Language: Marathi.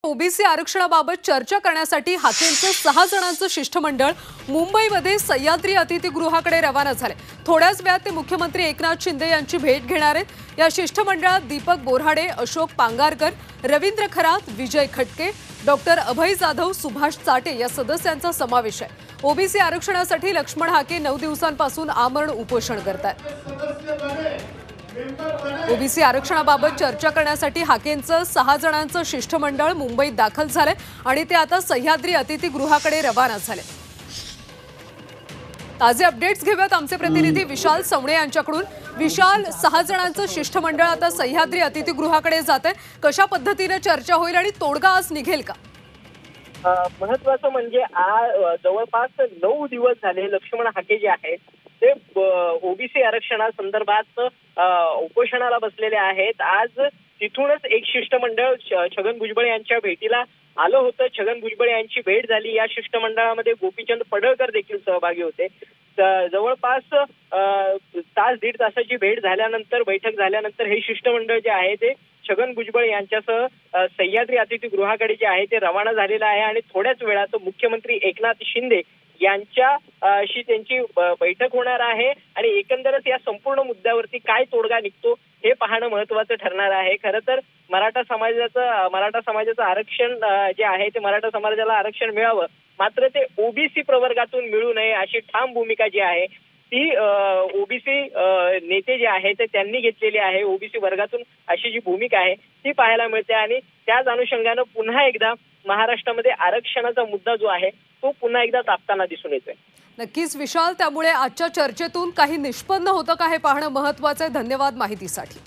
ओबीसी आरक्षणाबाबत चर्चा करण्यासाठी हाकेंचं 6 जणांचं शिष्टमंडळ मुंबईमध्ये सह्याद्री अतिथीगृहाकडे रवाना झाले। थोड्याच वेळात ते मुख्यमंत्री एकनाथ शिंदे यांची भेट घेणार आहेत। या शिष्टमंडळात दीपक बोराडे, अशोक पांगारकर, रवींद्र खरात, विजय खटके, डॉक्टर अभय जाधव, सुभाष चाटे या सदस्यांचा समावेश आहे। ओबीसी आरक्षणासाठी लक्ष्मण हाके 9 दिवसांपासून आमरण उपोषण करतात। ओबीसी आरक्षणाबाबत चर्चा करण्यासाठी हाकेंचं 6 जणांचं शिष्टमंडळ मुंबईत दाखल झालंय आणि ते आता सह्याद्री अतिथीगृहाकडे रवाना झाले। ताजे अपडेट्स घेऊयात आमचे प्रतिनिधी विशाल सवणे यांच्याकडून। विशाल, 6 जणांचं शिष्टमंडळ आता सह्याद्री अतिथीगृहाकडे जाते। कशा पद्धतीने चर्चा होईल आणि तोडगा आज निघेल का? महत्वाचं म्हणजे जवळपास 9 दिवस झाले लक्ष्मण हाके जे आहेत ते ओबीसी आरक्षणासंदर्भात उपोषणाला बसलेले आहेत। आज तिथूनच एक शिष्टमंडळ छगन भुजबळ यांच्या भेटीला आलं होतं। छगन भुजबळ यांची भेट झाली। या शिष्टमंडळामध्ये गोपीचंद पडळकर देखील सहभागी होते। जवळपास तास दीड तासाची भेट झाल्यानंतर, बैठक झाल्यानंतर हे शिष्टमंडळ जे आहे ते छगन भुजबळ यांच्यासह सह्याद्री अतिथीगृहाकडे जे आहे ते रवाना झालेलं आहे आणि थोड्याच वेळात मुख्यमंत्री एकनाथ शिंदे यांच्याशी त्यांची बैठक होणार आहे आणि एकंदरच या संपूर्ण मुद्द्यावरती काय तोडगा निघतो हे पाहणं महत्वाचं ठरणार आहे। खरं तर मराठा समाजाचं आरक्षण जे आहे ते मराठा समाजाला आरक्षण मिळावं, मात्र ते ओबीसी प्रवर्गातून मिळू नये अशी ठाम भूमिका जी आहे ती ओबीसी नेते जे आहेत ते त्यांनी घेतलेली आहे। ओबीसी वर्गातून अशी जी भूमिका आहे ती पाहायला मिळते आणि त्याच अनुषंगानं पुन्हा एकदा महाराष्ट्रामध्ये आरक्षणाचा मुद्दा जो आहे तो पुन्हा एकदा तापताना दिसून येतोय। नक्कीच विशाल, त्यामुळे आजच्या चर्चेतून काही निष्पन्न होतं का हे पाहणं महत्त्वाचं आहे। धन्यवाद माहितीसाठी।